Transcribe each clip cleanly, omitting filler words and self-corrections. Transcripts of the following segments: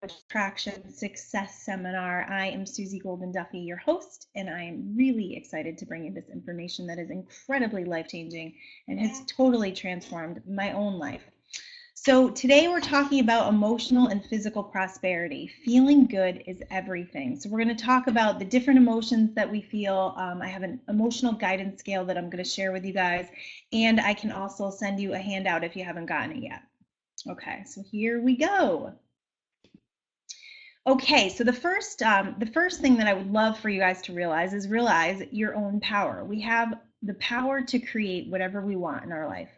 Attraction Success Seminar. I am Susie Golden Duffy, your host, and I am really excited to bring you this information that is incredibly life-changing and has totally transformed my own life. So today we're talking about emotional and physical prosperity. Feeling good is everything. So we're going to talk about the different emotions that we feel. I have an emotional guidance scale that I'm going to share with you guys, and I can also send you a handout if you haven't gotten it yet. Okay, so here we go. Okay, so the first thing that I would love for you guys to realize your own power. We have the power to create whatever we want in our life.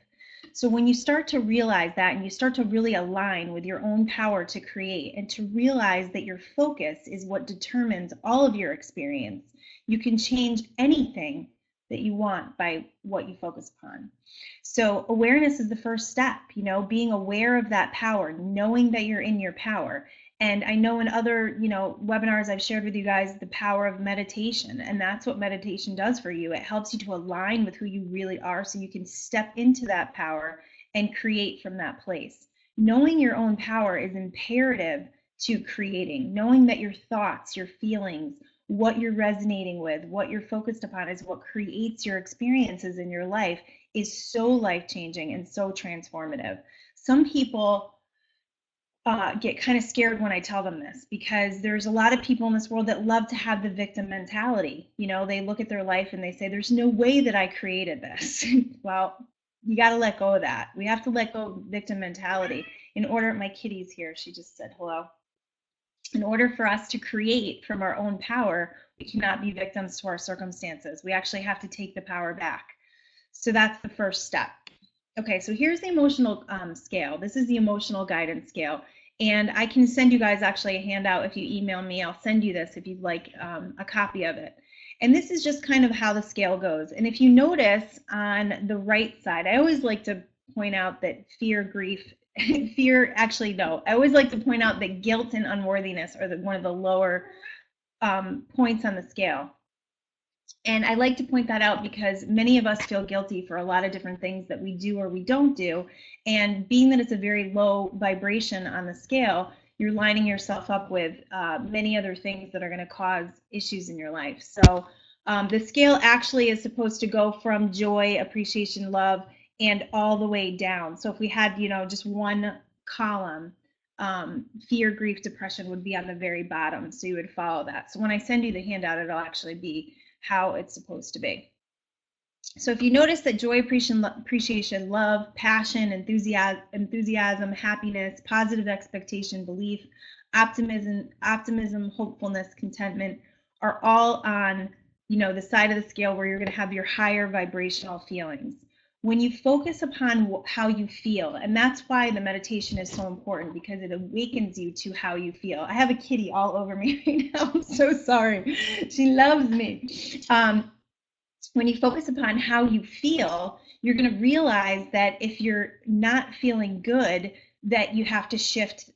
So when you start to realize that and you start to really align with your own power to create and to realize that your focus is what determines all of your experience, you can change anything that you want by what you focus upon. So awareness is the first step, being aware of that power, knowing that you're in your power. And I know in other, webinars I've shared with you guys the power of meditation, and that's what meditation does for you. It helps you to align with who you really are so you can step into that power and create from that place. Knowing your own power is imperative to creating. Knowing that your thoughts, your feelings, what you're resonating with, what you're focused upon is what creates your experiences in your life is so life-changing and so transformative. Some people get kind of scared when I tell them this because there's a lot of people in this world that love to have the victim mentality. They look at their life and they say, there's no way that I created this. Well, you got to let go of that. We have to let go of victim mentality in order. My kitty's here. She just said hello. In order for us to create from our own power, we cannot be victims to our circumstances. We actually have to take the power back. So that's the first step. Okay, so here's the emotional scale. This is the emotional guidance scale. And I can send you guys actually a handout if you email me. I'll send you this if you'd like a copy of it. And this is just kind of how the scale goes. And if you notice on the right side, I always like to point out that fear, grief, I always like to point out that guilt and unworthiness are one of the lower points on the scale. And I like to point that out because many of us feel guilty for a lot of different things that we do or we don't do. And being that it's a very low vibration on the scale, you're lining yourself up with many other things that are going to cause issues in your life. So the scale actually is supposed to go from joy, appreciation, love, and all the way down. So if we had, just one column, fear, grief, depression would be on the very bottom. So you would follow that. So when I send you the handout, it'll actually be how it's supposed to be. So if you notice that joy, appreciation, love, passion, enthusiasm, happiness, positive expectation, belief, optimism, hopefulness, contentment are all on, the side of the scale where you're going to have your higher vibrational feelings. When you focus upon how you feel, and that's why the meditation is so important, because it awakens you to how you feel. I have a kitty all over me right now. I'm so sorry. She loves me. When you focus upon how you feel, you're going to realize that if you're not feeling good, that you have to shift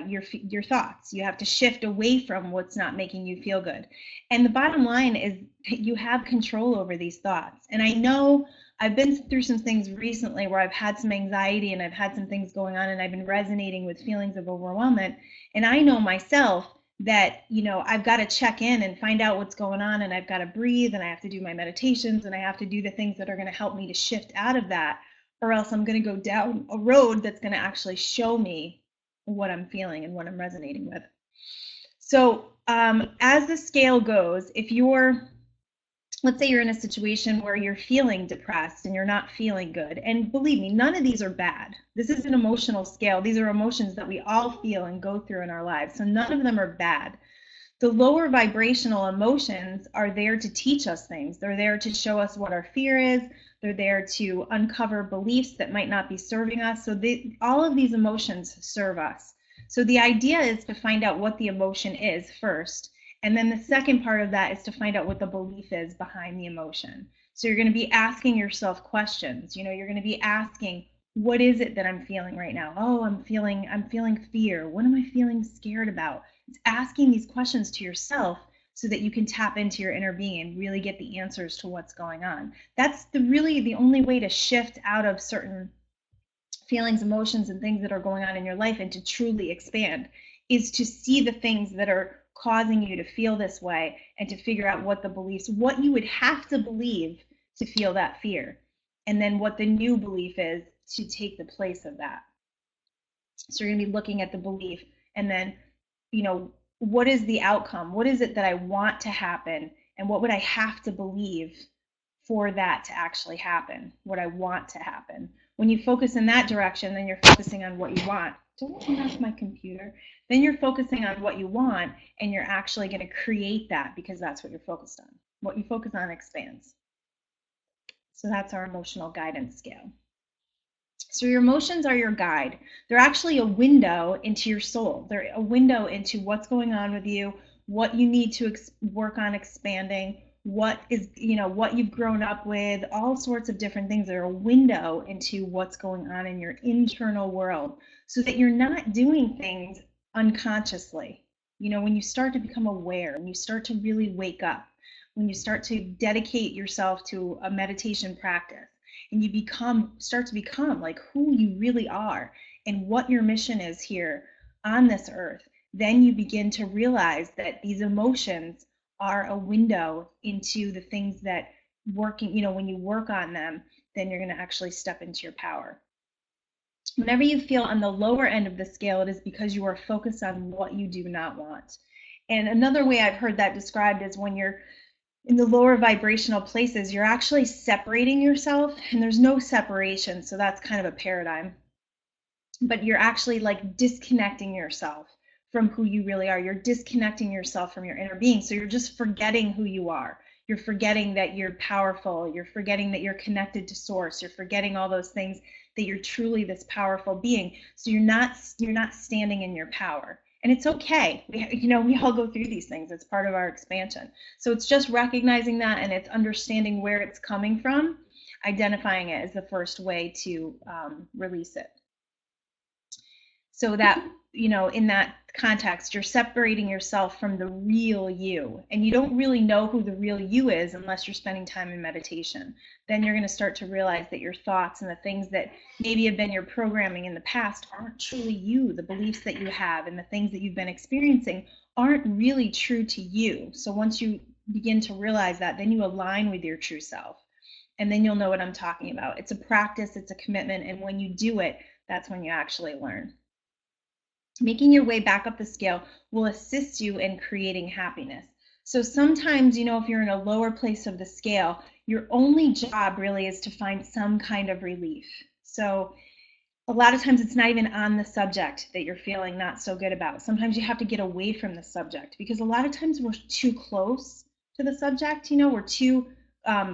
your thoughts. You have to shift away from what's not making you feel good. And the bottom line is that you have control over these thoughts. And I know I've been through some things recently where I've had some anxiety and I've had some things going on and I've been resonating with feelings of overwhelmment. And I know myself that, I've got to check in and find out what's going on, and I've got to breathe, and I have to do my meditations, and I have to do the things that are going to help me to shift out of that, or else I'm going to go down a road that's going to actually show me what I'm feeling and what I'm resonating with. So as the scale goes, let's say you're in a situation where you're feeling depressed and you're not feeling good. And believe me, none of these are bad. This is an emotional scale. These are emotions that we all feel and go through in our lives. So none of them are bad. The lower vibrational emotions are there to teach us things. They're there to show us what our fear is. They're there to uncover beliefs that might not be serving us. So all of these emotions serve us. So the idea is to find out what the emotion is first. And then the second part of that is to find out what the belief is behind the emotion. So you're going to be asking yourself questions. You're going to be asking, what is it that I'm feeling right now? Oh, I'm feeling fear. What am I feeling scared about? It's asking these questions to yourself so that you can tap into your inner being and really get the answers to what's going on. That's really the only way to shift out of certain feelings, emotions, and things that are going on in your life and to truly expand is to see the things that are causing you to feel this way and to figure out what the beliefs, what you would have to believe to feel that fear, and then what the new belief is to take the place of that. So you're going to be looking at the belief, and then, what is the outcome? What is it that I want to happen? And what would I have to believe for that to actually happen? What I want to happen. When you focus in that direction, then you're focusing on what you want. Don't turn off my computer. Then you're focusing on what you want, and you're actually going to create that, because that's what you're focused on. What you focus on expands. So that's our emotional guidance scale. So your emotions are your guide. They're actually a window into your soul. They're a window into what's going on with you, what you need to work on expanding, what is, what you've grown up with, all sorts of different things. They're a window into what's going on in your internal world, so that you're not doing things unconsciously. When you start to become aware, when you start to really wake up, when you start to dedicate yourself to a meditation practice, and you start to become like who you really are and what your mission is here on this earth, then you begin to realize that these emotions are a window into the things that working, when you work on them, then you're going to actually step into your power. Whenever you feel on the lower end of the scale, it is because you are focused on what you do not want. And another way I've heard that described is when you're in the lower vibrational places, you're actually separating yourself, and there's no separation, so that's kind of a paradigm. But you're actually like disconnecting yourself from who you really are. You're disconnecting yourself from your inner being. So you're just forgetting who you are. You're forgetting that you're powerful. You're forgetting that you're connected to source. You're forgetting all those things, that you're truly this powerful being. So you're not standing in your power. And it's okay. We all go through these things. It's part of our expansion. So it's just recognizing that, and it's understanding where it's coming from. Identifying it is the first way to release it. So that, in that context, you're separating yourself from the real you. And you don't really know who the real you is unless you're spending time in meditation. Then you're going to start to realize that your thoughts and the things that maybe have been your programming in the past aren't truly you. The beliefs that you have and the things that you've been experiencing aren't really true to you. So once you begin to realize that, then you align with your true self. And then you'll know what I'm talking about. It's a practice, it's a commitment. And when you do it, that's when you actually learn. Making your way back up the scale will assist you in creating happiness. So sometimes, if you're in a lower place of the scale, your only job really is to find some kind of relief. So a lot of times it's not even on the subject that you're feeling not so good about. Sometimes you have to get away from the subject, because a lot of times we're too close to the subject. We're too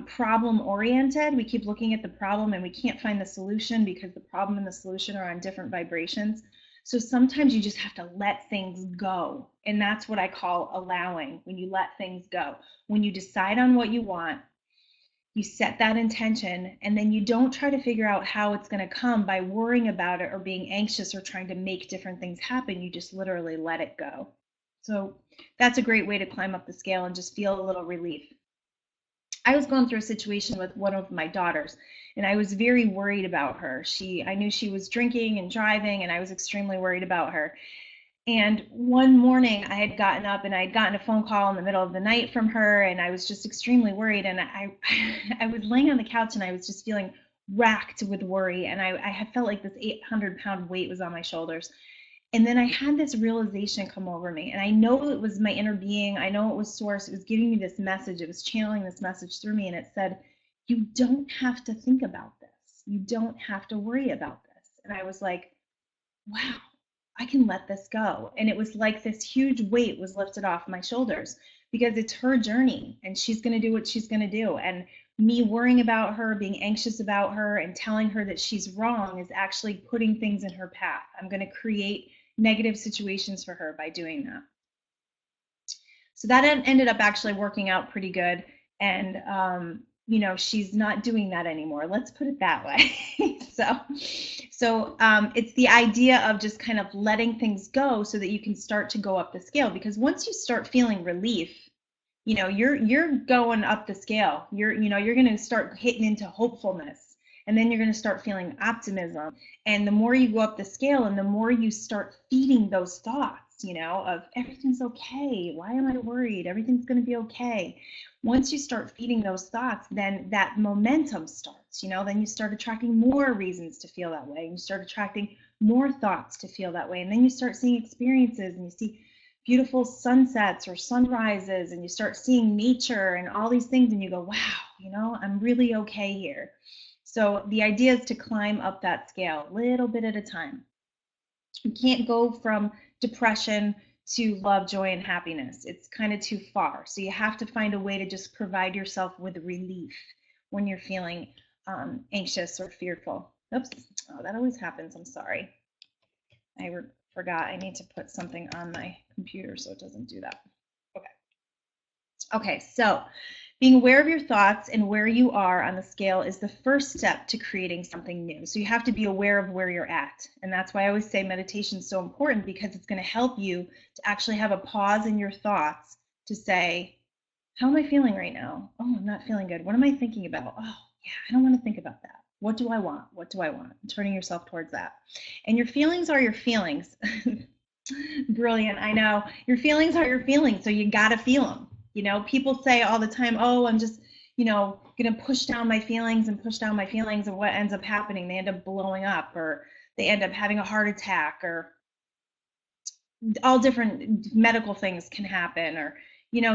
problem oriented. We keep looking at the problem and we can't find the solution, because the problem and the solution are on different vibrations. So sometimes you just have to let things go. And that's what I call allowing, when you let things go. When you decide on what you want, you set that intention, and then you don't try to figure out how it's going to come by worrying about it or being anxious or trying to make different things happen. You just literally let it go. So that's a great way to climb up the scale and just feel a little relief. I was going through a situation with one of my daughters, and I was very worried about her. I knew she was drinking and driving, and I was extremely worried about her. And one morning I had gotten up and I had gotten a phone call in the middle of the night from her, and I was just extremely worried. And I was laying on the couch and I was just feeling racked with worry. And I had felt like this 800-pound weight was on my shoulders. And then I had this realization come over me, and I know it was my inner being. I know it was source. It was giving me this message. It was channeling this message through me, and it said, you don't have to think about this. You don't have to worry about this. And I was like, wow, I can let this go. And it was like this huge weight was lifted off my shoulders, because it's her journey and she's going to do what she's going to do. And me worrying about her, being anxious about her, and telling her that she's wrong is actually putting things in her path. I'm going to create negative situations for her by doing that. So that ended up actually working out pretty good. And, she's not doing that anymore. Let's put it that way. So it's the idea of just kind of letting things go so that you can start to go up the scale. Because once you start feeling relief, you're going up the scale. You're going to start hitting into hopefulness. And then you're going to start feeling optimism. And the more you go up the scale and the more you start feeding those thoughts, of everything's okay. Why am I worried? Everything's going to be okay. Once you start feeding those thoughts, then that momentum starts, then you start attracting more reasons to feel that way. And you start attracting more thoughts to feel that way. And then you start seeing experiences and you see beautiful sunsets or sunrises and you start seeing nature and all these things and you go, wow, I'm really okay here. So the idea is to climb up that scale a little bit at a time. You can't go from depression to love, joy, and happiness. It's kind of too far. So you have to find a way to just provide yourself with relief when you're feeling anxious or fearful. Oops, oh, that always happens. I'm sorry. I forgot I need to put something on my computer so it doesn't do that. Okay, so being aware of your thoughts and where you are on the scale is the first step to creating something new. So you have to be aware of where you're at. And that's why I always say meditation is so important, because it's going to help you to actually have a pause in your thoughts to say, how am I feeling right now? Oh, I'm not feeling good. What am I thinking about? Oh, yeah, I don't want to think about that. What do I want? What do I want? Turning yourself towards that. And your feelings are your feelings. Brilliant. I know. Your feelings are your feelings, so you got to feel them. People say all the time, oh, I'm just, going to push down my feelings and push down my feelings. And what ends up happening? They end up blowing up, or they end up having a heart attack, or all different medical things can happen, or,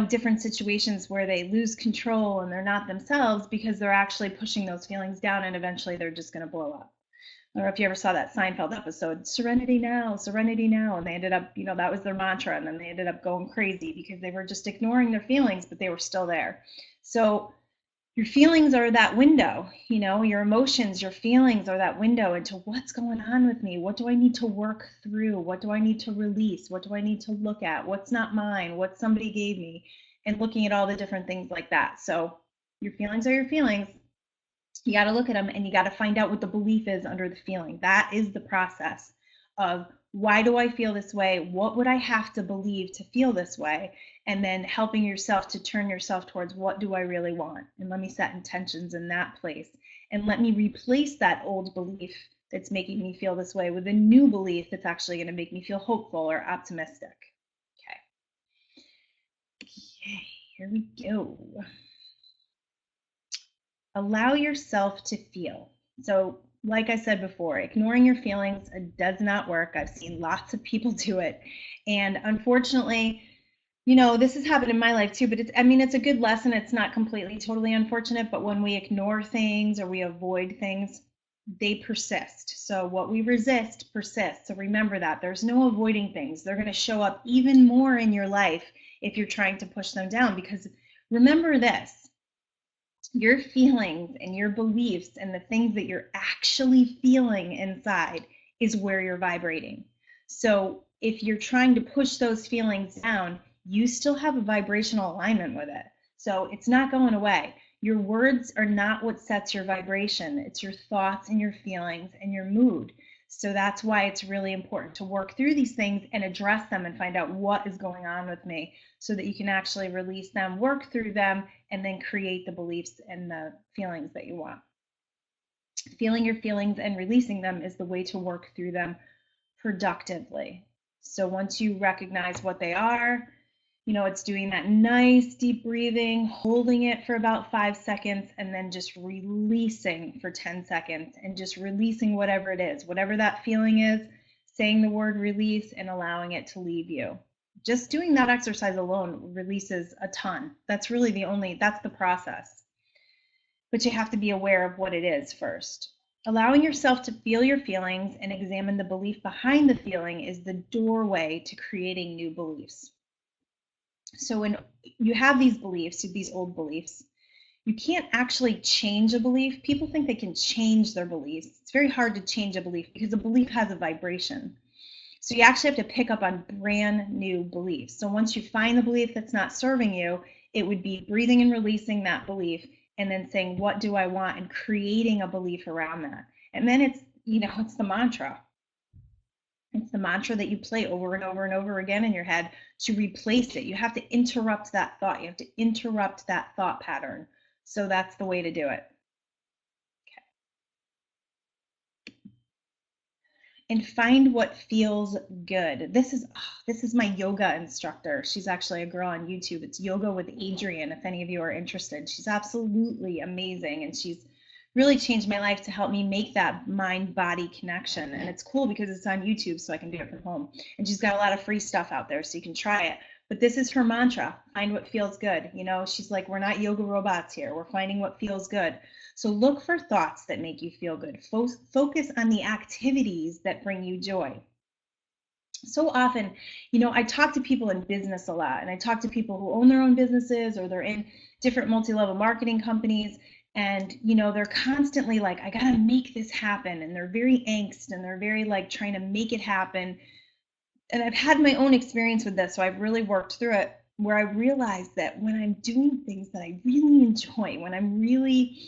different situations where they lose control and they're not themselves because they're actually pushing those feelings down, and eventually they're just going to blow up. I don't know if you ever saw that Seinfeld episode, Serenity Now, Serenity Now. And they ended up, that was their mantra. And then they ended up going crazy because they were just ignoring their feelings, but they were still there. So your feelings are that window, your emotions, your feelings are that window into what's going on with me. What do I need to work through? What do I need to release? What do I need to look at? What's not mine? What somebody gave me? And looking at all the different things like that. So your feelings are your feelings. You got to look at them and you got to find out what the belief is under the feeling. That is the process of, why do I feel this way? What would I have to believe to feel this way? And then helping yourself to turn yourself towards, what do I really want? And let me set intentions in that place. And let me replace that old belief that's making me feel this way with a new belief that's actually going to make me feel hopeful or optimistic. Okay, here we go. Allow yourself to feel. So, like I said before, ignoring your feelings does not work. I've seen lots of people do it. And unfortunately, this has happened in my life too, but it's a good lesson. It's not completely, totally unfortunate, but when we ignore things or we avoid things, they persist. So what we resist persists. So remember that there's no avoiding things. They're going to show up even more in your life if you're trying to push them down, because remember this, your feelings and your beliefs and the things that you're actually feeling inside is where you're vibrating. So if you're trying to push those feelings down, you still have a vibrational alignment with it. So it's not going away. Your words are not what sets your vibration. It's your thoughts and your feelings and your mood. So that's why it's really important to work through these things and address them and find out what is going on with me, so that you can actually release them, work through them, and then create the beliefs and the feelings that you want. Feeling your feelings and releasing them is the way to work through them productively. So once you recognize what they are, it's doing that nice deep breathing, holding it for about 5 seconds, and then just releasing for 10 seconds, and just releasing whatever it is, whatever that feeling is, saying the word release and allowing it to leave you. Just doing that exercise alone releases a ton. That's really that's the process. But you have to be aware of what it is first. Allowing yourself to feel your feelings and examine the belief behind the feeling is the doorway to creating new beliefs. So when you have these beliefs, these old beliefs, you can't actually change a belief. People think they can change their beliefs. It's very hard to change a belief because a belief has a vibration. So you actually have to pick up on brand new beliefs. So once you find the belief that's not serving you, it would be breathing and releasing that belief, and then saying, what do I want? And creating a belief around that. And then it's the mantra. It's the mantra that you play over and over and over again in your head to replace it. You have to interrupt that thought. You have to interrupt that thought pattern. So that's the way to do it. Okay. and find what feels good. This is my yoga instructor. She's actually a girl on YouTube. It's Yoga with Adriene, if any of you are interested. She's absolutely amazing, and she's really changed my life to help me make that mind body connection. And it's cool because it's on YouTube, so I can do it from home. And she's got a lot of free stuff out there, so you can try it. But this is her mantra: find what feels good. You know, she's like, we're not yoga robots here. We're finding what feels good. So look for thoughts that make you feel good. Focus on the activities that bring you joy. So often, you know, I talk to people in business a lot, and I talk to people who own their own businesses or they're in different multi-level marketing companies. And, you know, they're constantly like, I got to make this happen. And they're very angst and they're very like trying to make it happen. And I've had my own experience with this, so I've really worked through it, where I realized that when I'm doing things that I really enjoy, when I'm really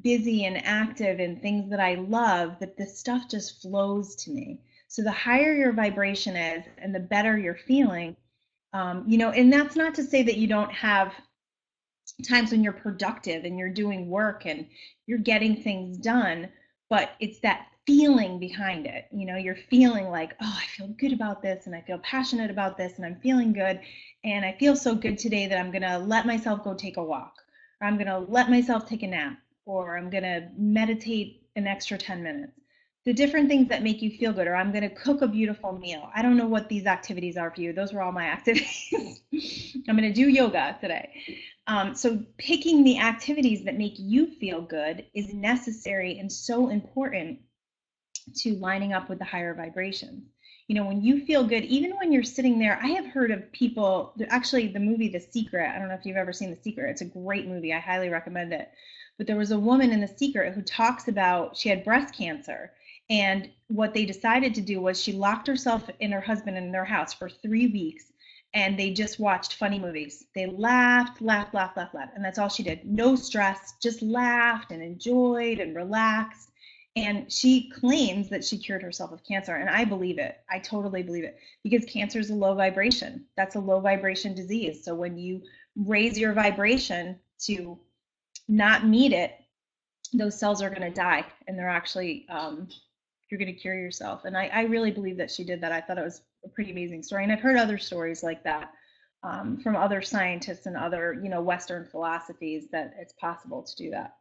busy and active in things that I love, that this stuff just flows to me. So the higher your vibration is and the better you're feeling, you know, and that's not to say that you don't have times when you're productive and you're doing work and you're getting things done, but it's that feeling behind it. You know, you're feeling like, oh, I feel good about this and I feel passionate about this and I'm feeling good. And I feel so good today that I'm going to let myself go take a walk, or I'm going to let myself take a nap, or I'm going to meditate an extra 10 minutes. The different things that make you feel good, or I'm going to cook a beautiful meal. I don't know what these activities are for you. Those were all my activities. I'm going to do yoga today. So picking the activities that make you feel good is necessary and so important to lining up with the higher vibrations. You know, when you feel good, even when you're sitting there, I have heard of people, actually the movie The Secret, I don't know if you've ever seen The Secret. It's a great movie. I highly recommend it. But there was a woman in The Secret who talks about, she had breast cancer. And what they decided to do was she locked herself and her husband in their house for 3 weeks, and they just watched funny movies. They laughed, laughed, laughed, laughed, laughed. And that's all she did. No stress, just laughed and enjoyed and relaxed. And she claims that she cured herself of cancer. And I believe it. I totally believe it, because cancer is a low vibration. That's a low vibration disease. So when you raise your vibration to not meet it, those cells are going to die, and they're actually, you're going to cure yourself. And I really believe that she did that. I thought it was a pretty amazing story. And I've heard other stories like that from other scientists and other, you know, Western philosophies, that it's possible to do that.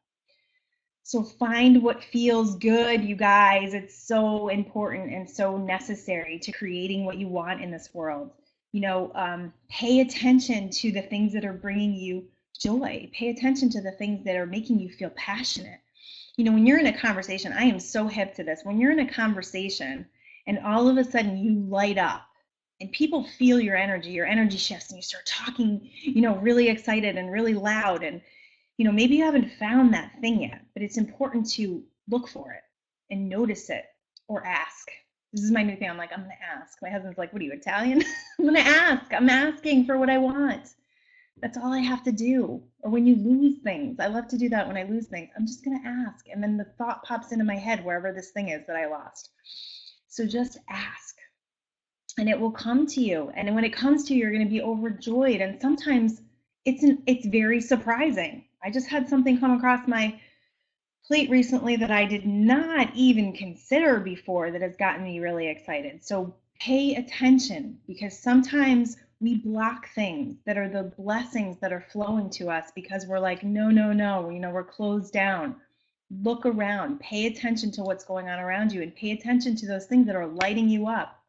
So find what feels good, you guys. It's so important and so necessary to creating what you want in this world. You know, pay attention to the things that are bringing you joy. Pay attention to the things that are making you feel passionate. You know, when you're in a conversation, I am so hip to this. When you're in a conversation and all of a sudden you light up and people feel your energy shifts, and you start talking, you know, really excited and really loud. And you know, maybe you haven't found that thing yet, but it's important to look for it and notice it, or ask. This is my new thing. I'm like, I'm going to ask. My husband's like, what are you, Italian? I'm going to ask. I'm asking for what I want. That's all I have to do. Or when you lose things, I love to do that when I lose things. I'm just going to ask. And then the thought pops into my head, wherever this thing is that I lost. So just ask, and it will come to you. And when it comes to you, you're going to be overjoyed. And sometimes it's very surprising. I just had something come across my plate recently that I did not even consider before, that has gotten me really excited. So pay attention, because sometimes we block things that are the blessings that are flowing to us because we're like, no, no, no, you know, we're closed down. Look around, pay attention to what's going on around you, and pay attention to those things that are lighting you up.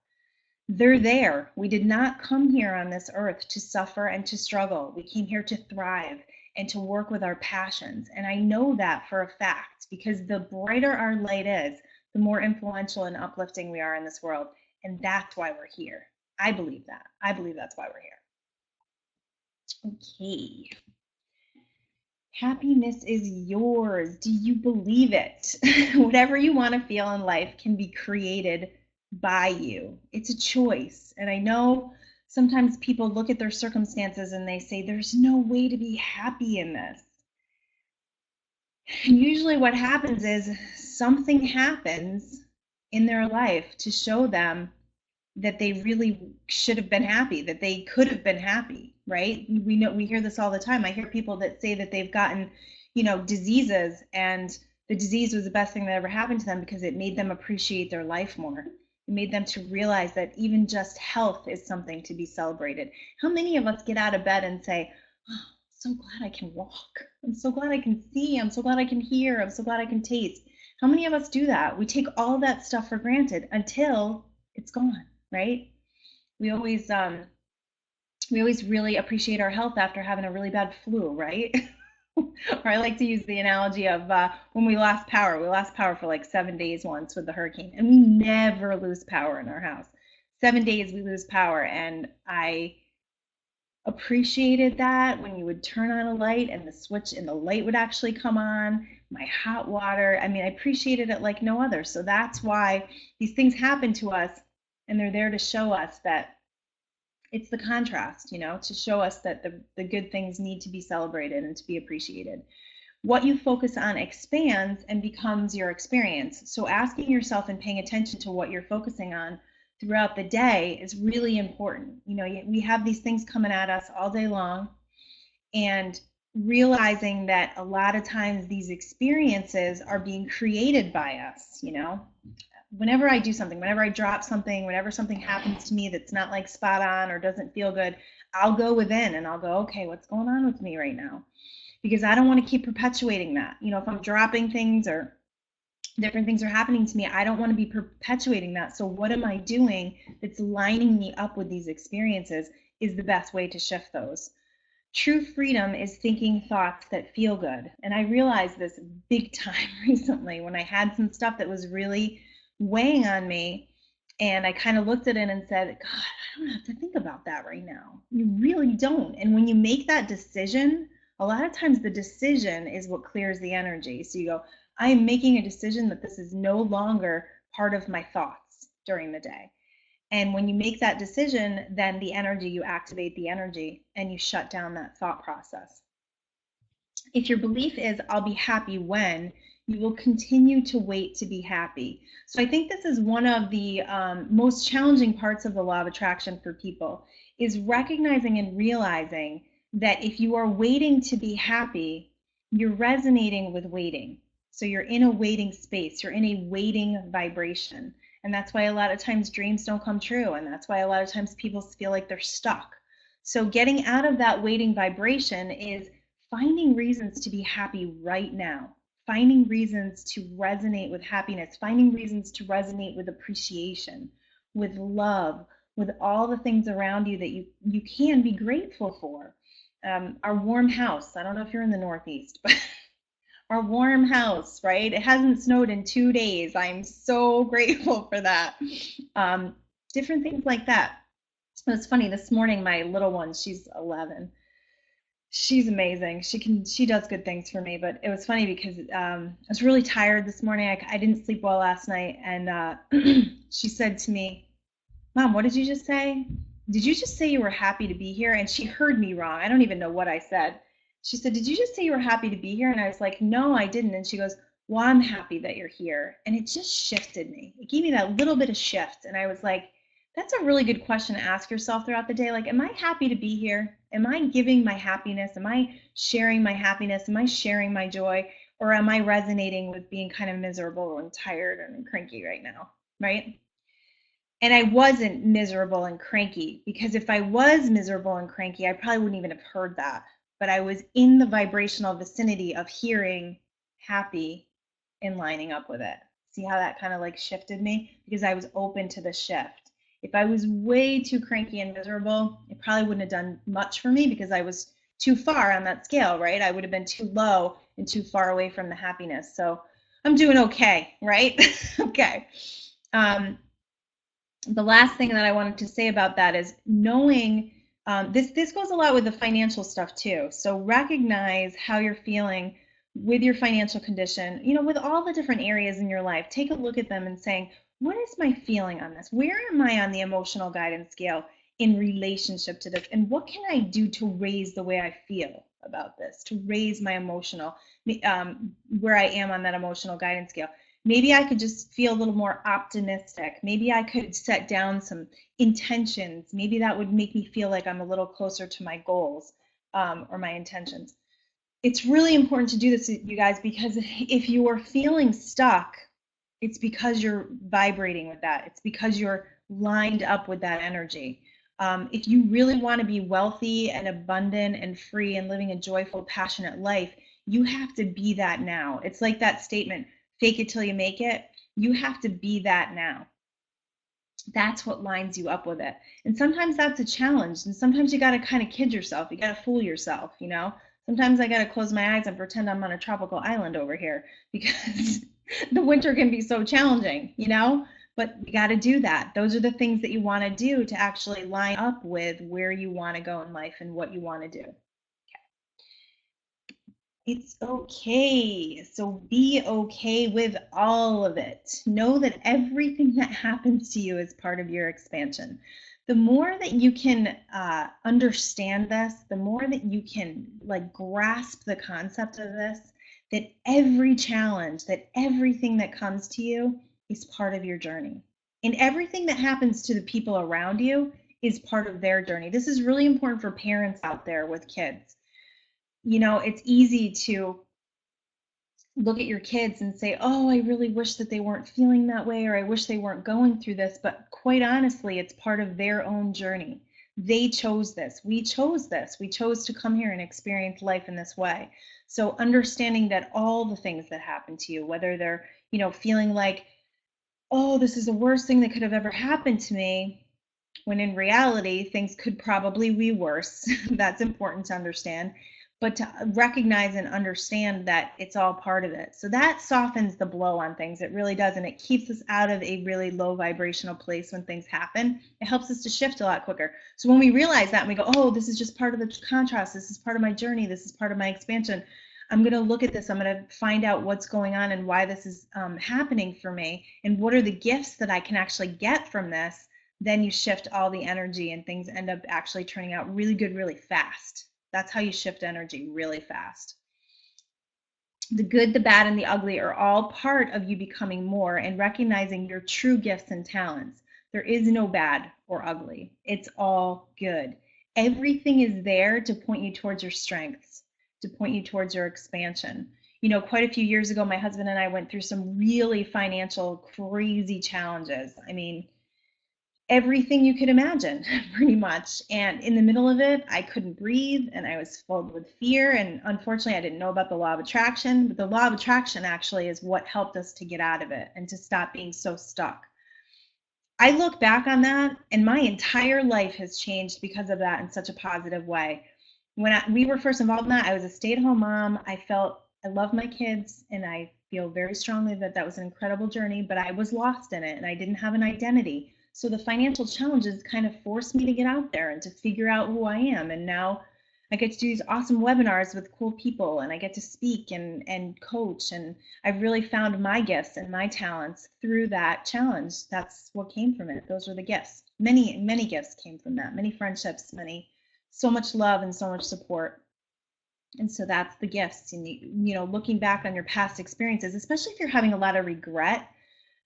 They're there. We did not come here on this earth to suffer and to struggle. We came here to thrive and to work with our passions. And I know that for a fact, because the brighter our light is, the more influential and uplifting we are in this world. And that's why we're here. I believe that. I believe that's why we're here. Okay. Happiness is yours. Do you believe it? Whatever you want to feel in life can be created by you. It's a choice. And I know sometimes people look at their circumstances and they say, there's no way to be happy in this. And usually what happens is something happens in their life to show them that they really should have been happy, that they could have been happy, right? We hear this all the time. I hear people that say that they've gotten, you know, diseases, and the disease was the best thing that ever happened to them because it made them appreciate their life more. It made them to realize that even just health is something to be celebrated. How many of us get out of bed and say, oh, I'm so glad I can walk. I'm so glad I can see. I'm so glad I can hear. I'm so glad I can taste. How many of us do that? We take all that stuff for granted until it's gone, right? We always really appreciate our health after having a really bad flu, right? Or I like to use the analogy of when we lost power. We lost power for like 7 days once with the hurricane, and we never lose power in our house. 7 days we lose power, and I appreciated that when you would turn on a light and the switch and the light would actually come on, my hot water. I mean, I appreciated it like no other. So that's why these things happen to us, and they're there to show us that it's the contrast, to show us that the good things need to be celebrated and to be appreciated. What you focus on expands and becomes your experience. So asking yourself and paying attention to what you're focusing on throughout the day is really important. We have these things coming at us all day long, and realizing that a lot of times these experiences are being created by us. Whenever I do something, whenever I drop something, whenever something happens to me that's not like spot on or doesn't feel good, I'll go within and I'll go, okay, what's going on with me right now? Because I don't want to keep perpetuating that. If I'm dropping things or different things are happening to me, I don't want to be perpetuating that. So what am I doing that's lining me up with these experiences is the best way to shift those. True freedom is thinking thoughts that feel good. And I realized this big time recently when I had some stuff that was really weighing on me, and I kind of looked at it and said, God, I don't have to think about that right now. You really don't. And when you make that decision, a lot of times the decision is what clears the energy. So you go, I am making a decision that this is no longer part of my thoughts during the day. And when you make that decision, then you activate the energy and you shut down that thought process. If your belief is, I'll be happy when, you will continue to wait to be happy. So I think this is one of the most challenging parts of the law of attraction for people, is recognizing and realizing that if you are waiting to be happy, you're resonating with waiting. So you're in a waiting space, you're in a waiting vibration. And that's why a lot of times dreams don't come true. And that's why a lot of times people feel like they're stuck. So getting out of that waiting vibration is finding reasons to be happy right now, finding reasons to resonate with happiness, finding reasons to resonate with appreciation, with love, with all the things around you that you can be grateful for. Our warm house, I don't know if you're in the Northeast, but our warm house, right? It hasn't snowed in 2 days. I'm so grateful for that. Different things like that. It was funny this morning, my little one, she's 11. She's amazing. She does good things for me. But it was funny because I was really tired this morning. I didn't sleep well last night, and she said to me, Mom, what did you just say? Did you just say you were happy to be here? And she heard me wrong. I don't even know what I said. She said, did you just say you were happy to be here? And I was like, no, I didn't. And she goes, well, I'm happy that you're here. And it just shifted me. It gave me that little bit of shift. And I was like, that's a really good question to ask yourself throughout the day. Like, am I happy to be here? Am I giving my happiness? Am I sharing my happiness? Am I sharing my joy? Or am I resonating with being kind of miserable and tired and cranky right now, right? And I wasn't miserable and cranky, because if I was miserable and cranky, I probably wouldn't even have heard that. But I was in the vibrational vicinity of hearing happy and lining up with it. See how that kind of like shifted me? Because I was open to the shift. If I was way too cranky and miserable, it probably wouldn't have done much for me because I was too far on that scale, right? I would have been too low and too far away from the happiness. So I'm doing okay, right? Okay. The last thing that I wanted to say about that is knowing this goes a lot with the financial stuff too. So recognize how you're feeling with your financial condition, with all the different areas in your life. Take a look at them and saying, what is my feeling on this? Where am I on the emotional guidance scale in relationship to this? And what can I do to raise the way I feel about this, to raise my emotional, where I am on that emotional guidance scale? Maybe I could just feel a little more optimistic. Maybe I could set down some intentions. Maybe that would make me feel like I'm a little closer to my goals or my intentions. It's really important to do this, you guys, because if you are feeling stuck, It's because you're vibrating with that. It's because you're lined up with that energy. If you really want to be wealthy and abundant and free and living a joyful, passionate life, you have to be that now. It's like that statement, fake it till you make it. You have to be that now. That's what lines you up with it. And sometimes that's a challenge. And sometimes you got to kind of kid yourself. You got to fool yourself, you know? Sometimes I got to close my eyes and pretend I'm on a tropical island over here because the winter can be so challenging, you know? But you got to do that. Those are the things that you want to do to actually line up with where you want to go in life and what you want to do. It's okay. So be okay with all of it. Know that everything that happens to you is part of your expansion. The more that you can understand this, the more that you can like grasp the concept of this, that every challenge, that everything that comes to you is part of your journey. And everything that happens to the people around you is part of their journey. This is really important for parents out there with kids. You know, it's easy to look at your kids and say, oh, I really wish that they weren't feeling that way, or I wish they weren't going through this. But quite honestly, it's part of their own journey. They chose this. We chose this. We chose to come here and experience life in this way. So understanding that all the things that happen to you, whether they're, you know, feeling like, oh, this is the worst thing that could have ever happened to me, when in reality, things could probably be worse. That's important to understand, but to recognize and understand that it's all part of it. So that softens the blow on things. It really does. And it keeps us out of a really low vibrational place when things happen. It helps us to shift a lot quicker. So when we realize that and we go, oh, this is just part of the contrast. This is part of my journey. This is part of my expansion. I'm going to look at this. I'm going to find out what's going on and why this is happening for me. And what are the gifts that I can actually get from this? Then you shift all the energy and things end up actually turning out really good, really fast. That's how you shift energy really fast. The good, the bad, and the ugly are all part of you becoming more and recognizing your true gifts and talents. There is no bad or ugly. It's all good. Everything is there to point you towards your strengths, to point you towards your expansion. You know, quite a few years ago, my husband and I went through some really financial, crazy challenges. I mean, everything you could imagine, pretty much. And in the middle of it, I couldn't breathe and I was filled with fear. And unfortunately, I didn't know about the law of attraction, but the law of attraction actually is what helped us to get out of it and to stop being so stuck. I look back on that and my entire life has changed because of that in such a positive way. When we were first involved in that, I was a stay-at-home mom. I felt I love my kids and I feel very strongly that that was an incredible journey, but I was lost in it and I didn't have an identity. So the financial challenges kind of forced me to get out there and to figure out who I am. And now I get to do these awesome webinars with cool people and I get to speak and coach. And I've really found my gifts and my talents through that challenge. That's what came from it. Those were the gifts. Many, many gifts came from that. Many friendships, so much love and so much support. And so that's the gifts. And you know, looking back on your past experiences, especially if you're having a lot of regret,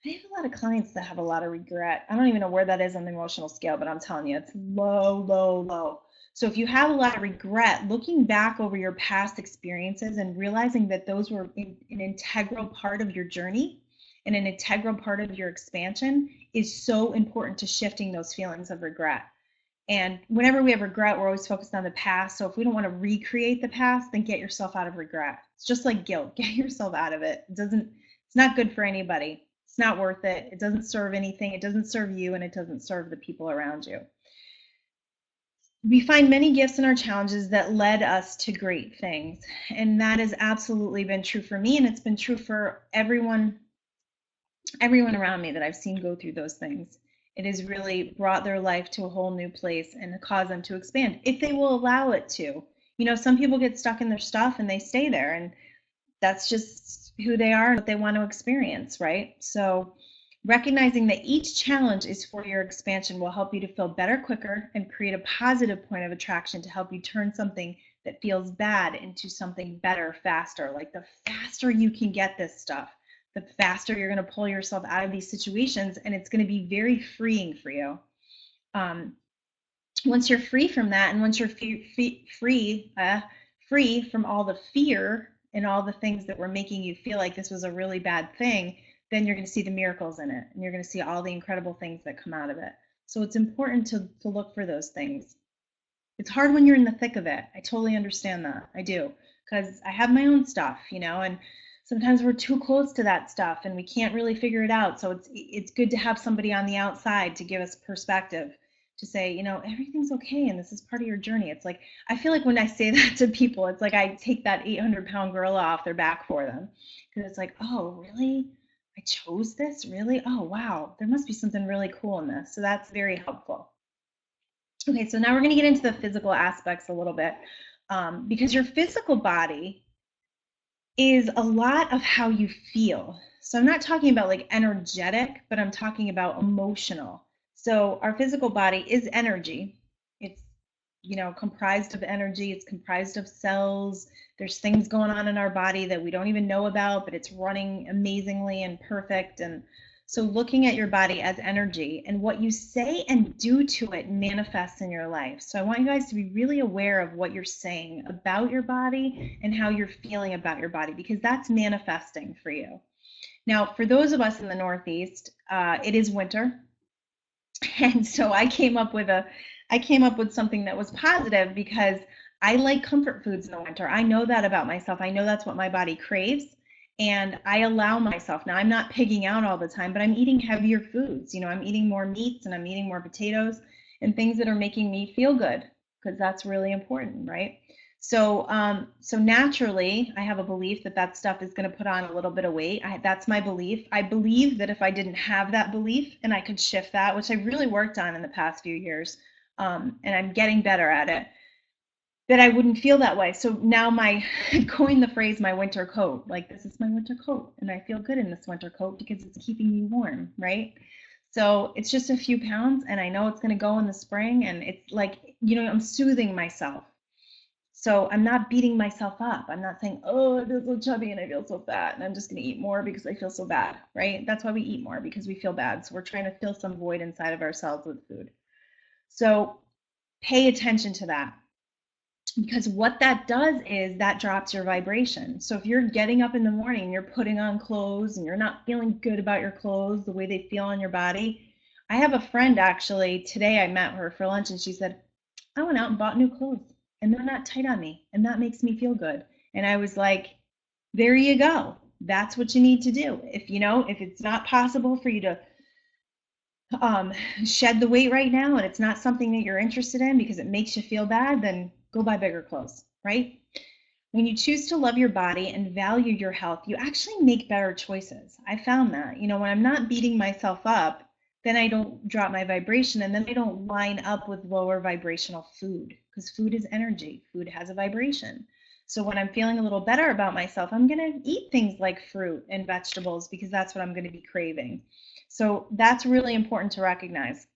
I have a lot of clients that have a lot of regret. I don't even know where that is on the emotional scale, but I'm telling you, it's low, low, low. So if you have a lot of regret, looking back over your past experiences and realizing that those were an integral part of your journey and an integral part of your expansion is so important to shifting those feelings of regret. And whenever we have regret, we're always focused on the past. So if we don't want to recreate the past, then get yourself out of regret. It's just like guilt. Get yourself out of it. It's not good for anybody. It's not worth it. It doesn't serve anything. It doesn't serve you and it doesn't serve the people around you. We find many gifts in our challenges that led us to great things. And that has absolutely been true for me. And it's been true for everyone around me that I've seen go through those things. It has really brought their life to a whole new place and caused them to expand if they will allow it to. You know, some people get stuck in their stuff and they stay there, and that's just who they are and what they want to experience, right? So recognizing that each challenge is for your expansion will help you to feel better quicker and create a positive point of attraction to help you turn something that feels bad into something better faster. Like the faster you can get this stuff, the faster you're going to pull yourself out of these situations, and it's going to be very freeing for you. Once you're free from that, and once you're free from all the fear and all the things that were making you feel like this was a really bad thing, then you're going to see the miracles in it, and you're going to see all the incredible things that come out of it. So it's important to look for those things. It's hard when you're in the thick of it. I totally understand that. I do, because I have my own stuff, and sometimes we're too close to that stuff and we can't really figure it out. So it's good to have somebody on the outside to give us perspective, to say, everything's okay and this is part of your journey. It's like, I feel like when I say that to people, it's like I take that 800-pound gorilla off their back for them, because it's like, oh, really? I chose this? Really? Oh, wow. There must be something really cool in this. So that's very helpful. Okay, so now we're going to get into the physical aspects a little bit, because your physical body is a lot of how you feel. So I'm not talking about like energetic, but I'm talking about emotional. So our physical body is energy. It's, comprised of energy. It's comprised of cells. There's things going on in our body that we don't even know about, but it's running amazingly and perfect. And so looking at your body as energy, and what you say and do to it manifests in your life. So I want you guys to be really aware of what you're saying about your body and how you're feeling about your body, because that's manifesting for you. Now, for those of us in the Northeast, it is winter. And so I came up with something that was positive, because I like comfort foods in the winter. I know that about myself. I know that's what my body craves. And I allow myself, now I'm not pigging out all the time, but I'm eating heavier foods. I'm eating more meats and I'm eating more potatoes and things that are making me feel good, because that's really important, right? So, so naturally, I have a belief that stuff is going to put on a little bit of weight. That's my belief. I believe that if I didn't have that belief and I could shift that, which I really worked on in the past few years, and I'm getting better at it, that I wouldn't feel that way. So now I coined the phrase my winter coat. Like, this is my winter coat, and I feel good in this winter coat because it's keeping me warm, right? So it's just a few pounds, and I know it's going to go in the spring, and it's like, I'm soothing myself. So I'm not beating myself up. I'm not saying, oh, I feel so chubby and I feel so fat and I'm just going to eat more because I feel so bad, right? That's why we eat more, because we feel bad. So we're trying to fill some void inside of ourselves with food. So pay attention to that, because what that does is that drops your vibration. So if you're getting up in the morning and you're putting on clothes and you're not feeling good about your clothes, the way they feel on your body. I have a friend, actually, today I met her for lunch and she said, I went out and bought new clothes and they're not tight on me and that makes me feel good. And I was like, there you go. That's what you need to do. If it's not possible for you to shed the weight right now and it's not something that you're interested in because it makes you feel bad, then go buy bigger clothes, right? When you choose to love your body and value your health, you actually make better choices. I found that, when I'm not beating myself up, then I don't drop my vibration, and then I don't line up with lower vibrational food, because food is energy. Food has a vibration. So when I'm feeling a little better about myself, I'm going to eat things like fruit and vegetables because that's what I'm going to be craving. So that's really important to recognize.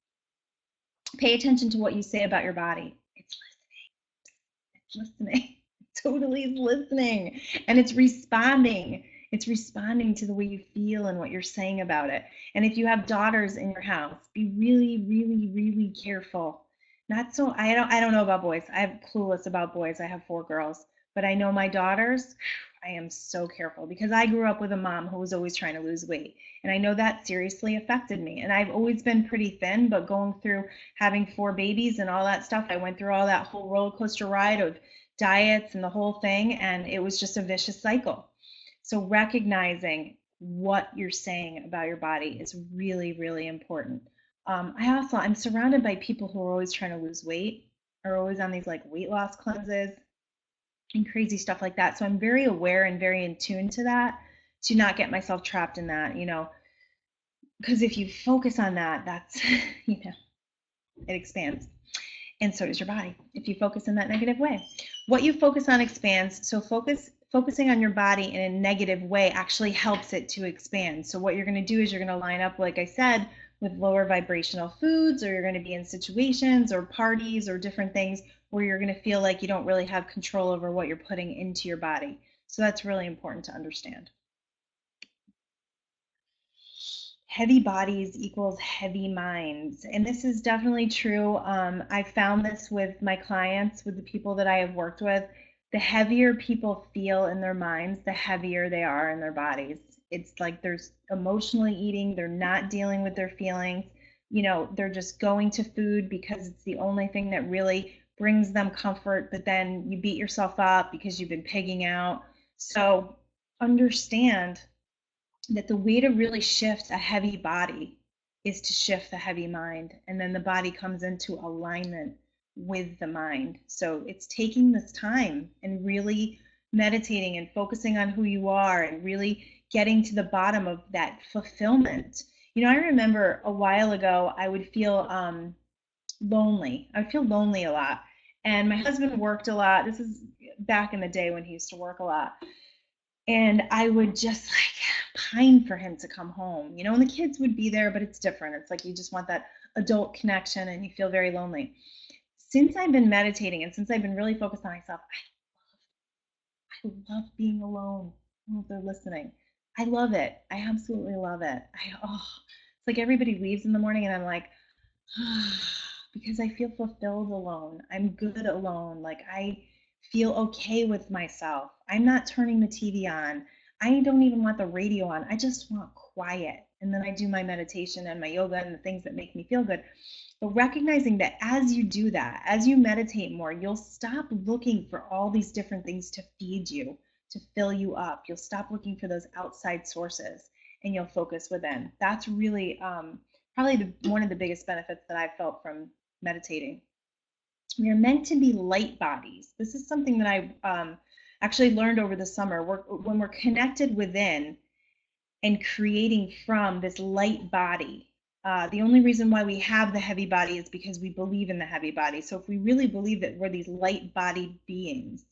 Pay attention to what you say about your body. It's listening. Totally is listening. And it's responding. It's responding to the way you feel and what you're saying about it. And if you have daughters in your house, be really, really, really careful. I don't know about boys. I'm clueless about boys. I have 4 girls. But I know my daughters, I am so careful, because I grew up with a mom who was always trying to lose weight. And I know that seriously affected me. And I've always been pretty thin, but going through having 4 babies and all that stuff, I went through all that whole roller coaster ride of diets and the whole thing, and it was just a vicious cycle. So recognizing what you're saying about your body is really, really important. I'm surrounded by people who are always trying to lose weight, are always on these like weight loss cleanses and crazy stuff like that. So I'm very aware and very in tune to that, to not get myself trapped in that, because if you focus on that, that's, it expands. And so does your body if you focus in that negative way. What you focus on expands. So focusing on your body in a negative way actually helps it to expand. So what you're going to do is you're going to line up, like I said, with lower vibrational foods, or you're going to be in situations or parties or different things where you're going to feel like you don't really have control over what you're putting into your body. So that's really important to understand. Heavy bodies equals heavy minds. And this is definitely true. I found this with my clients, with the people that I have worked with. The heavier people feel in their minds, the heavier they are in their bodies. It's like there's emotionally eating, they're not dealing with their feelings. You know, they're just going to food because it's the only thing that really brings them comfort, but then you beat yourself up because you've been pigging out. So understand that the way to really shift a heavy body is to shift the heavy mind, and then the body comes into alignment with the mind. So it's taking this time and really meditating and focusing on who you are and really getting to the bottom of that fulfillment. You know, I remember a while ago I would feel lonely. I would feel lonely a lot, and my husband worked a lot. This is back in the day when he used to work a lot, and I would just like pine for him to come home, you know, and the kids would be there, but it's different. It's like you just want that adult connection and you feel very lonely. Since I've been meditating and since I've been really focused on myself, I love being alone. I don't know if they're listening. I love it. I absolutely love it. It's like everybody leaves in the morning and I'm like, because I feel fulfilled alone. I'm good alone. Like I feel okay with myself. I'm not turning the TV on. I don't even want the radio on. I just want quiet. And then I do my meditation and my yoga and the things that make me feel good. But recognizing that as you do that, as you meditate more, you'll stop looking for all these different things to feed you, to fill you up. You'll stop looking for those outside sources and you'll focus within. That's really probably one of the biggest benefits that I've felt from meditating. We are meant to be light bodies. This is something that I actually learned over the summer. When we're connected within and creating from this light body, the only reason why we have the heavy body is because we believe in the heavy body. So if we really believe that we're these light bodied beings,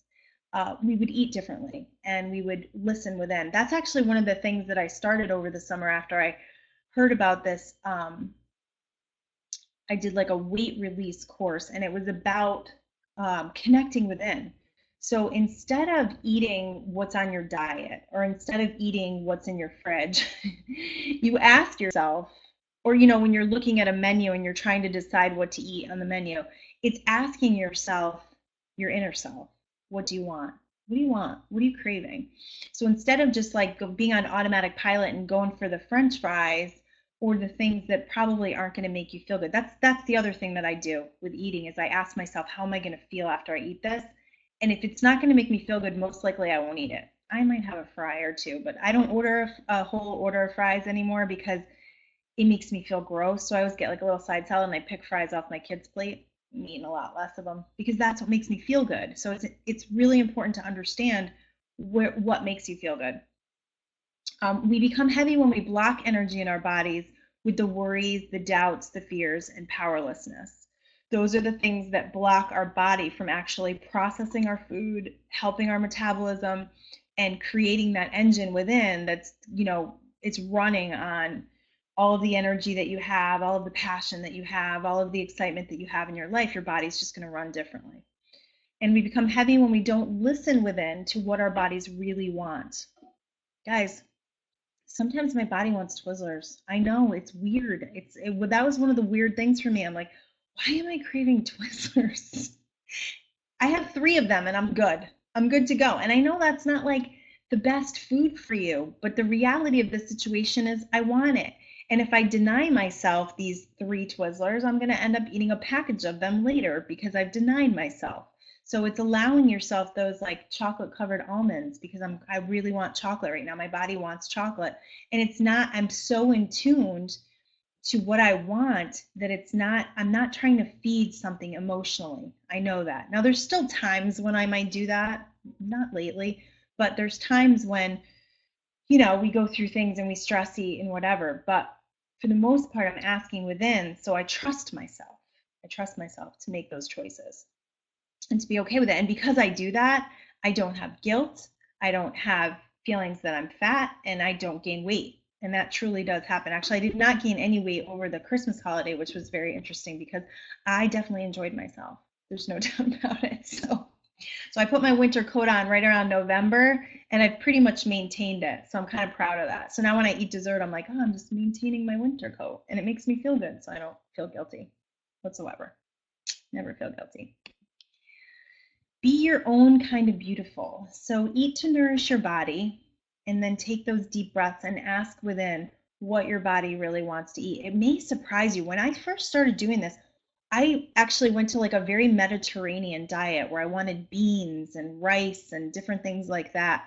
we would eat differently and we would listen within. That's actually one of the things that I started over the summer after I heard about this. I did like a weight release course, and it was about connecting within. So instead of eating what's on your diet, or instead of eating what's in your fridge, you ask yourself, or you know, when you're looking at a menu and you're trying to decide what to eat on the menu, it's asking yourself, your inner self, what do you want? What do you want? What are you craving? So instead of just like being on automatic pilot and going for the French fries or the things that probably aren't going to make you feel good. That's the other thing that I do with eating is I ask myself, how am I going to feel after I eat this? And if it's not going to make me feel good, most likely I won't eat it. I might have a fry or two, but I don't order a whole order of fries anymore because it makes me feel gross. So I always get like a little side salad and I pick fries off my kid's plate. I'm eating a lot less of them because that's what makes me feel good. So it's really important to understand what makes you feel good. We become heavy when we block energy in our bodies with the worries, the doubts, the fears, and powerlessness. Those are the things that block our body from actually processing our food, helping our metabolism, and creating that engine within that's, you know, it's running on all of the energy that you have, all of the passion that you have, all of the excitement that you have in your life. Your body's just going to run differently. And we become heavy when we don't listen within to what our bodies really want. Guys, sometimes my body wants Twizzlers. I know it's weird. That was one of the weird things for me. I'm like, why am I craving Twizzlers? I have 3 of them and I'm good. I'm good to go. And I know that's not like the best food for you, but the reality of the situation is I want it. And if I deny myself these 3 Twizzlers, I'm going to end up eating a package of them later because I've denied myself. So it's allowing yourself those like chocolate covered almonds because I really want chocolate right now. My body wants chocolate. And it's not, I'm so in tuned to what I want that I'm not trying to feed something emotionally. I know that. Now there's still times when I might do that, not lately, but there's times when, you know, we go through things and we stress eat and whatever. But for the most part, I'm asking within. So I trust myself. I trust myself to make those choices and to be okay with it. And because I do that, I don't have guilt. I don't have feelings that I'm fat and I don't gain weight. And that truly does happen. Actually, I did not gain any weight over the Christmas holiday, which was very interesting because I definitely enjoyed myself. There's no doubt about it. So I put my winter coat on right around November and I've pretty much maintained it. So I'm kind of proud of that. So now when I eat dessert, I'm like, oh, I'm just maintaining my winter coat and it makes me feel good. So I don't feel guilty whatsoever. Never feel guilty. Be your own kind of beautiful. So eat to nourish your body. and then take those deep breaths and ask within what your body really wants to eat. It may surprise you. When I first started doing this, I actually went to like a very Mediterranean diet where I wanted beans and rice and different things like that.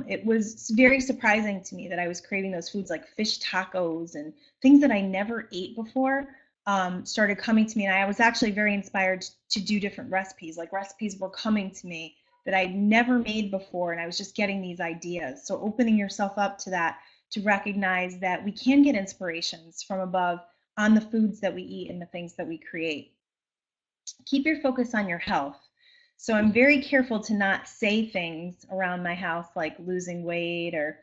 It was very surprising to me that I was craving those foods like fish tacos and things that I never ate before started coming to me. And I was actually very inspired to do different recipes. Like recipes were coming to me that I'd never made before. And I was just getting these ideas. So opening yourself up to that, to recognize that we can get inspirations from above on the foods that we eat and the things that we create. Keep your focus on your health. So I'm very careful to not say things around my house like losing weight or,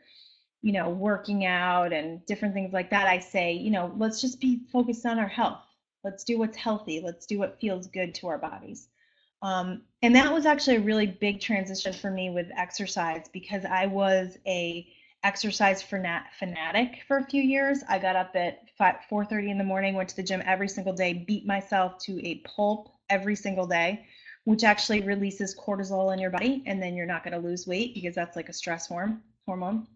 working out and different things like that. I say, let's just be focused on our health. Let's do what's healthy. Let's do what feels good to our bodies. And that was actually a really big transition for me with exercise because I was a exercise fanatic for a few years. I got up at 4:30 in the morning, went to the gym every single day, beat myself to a pulp every single day, which actually releases cortisol in your body, and then you're not going to lose weight because that's like a stress hormone.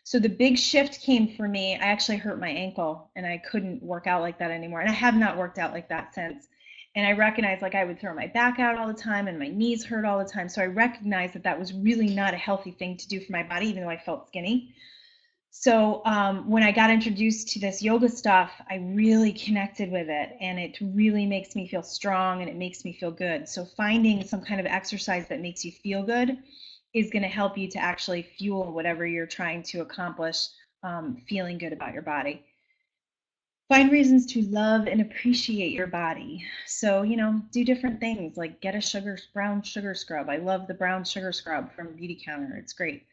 So the big shift came for me. I actually hurt my ankle and I couldn't work out like that anymore. And I have not worked out like that since. And I recognized like I would throw my back out all the time and my knees hurt all the time. So I recognized that that was really not a healthy thing to do for my body, even though I felt skinny. So when I got introduced to this yoga stuff, I really connected with it, and it really makes me feel strong and it makes me feel good. So finding some kind of exercise that makes you feel good is going to help you to actually fuel whatever you're trying to accomplish, feeling good about your body. Find reasons to love and appreciate your body. So, do different things like get a brown sugar scrub. I love the brown sugar scrub from Beauty Counter. It's great.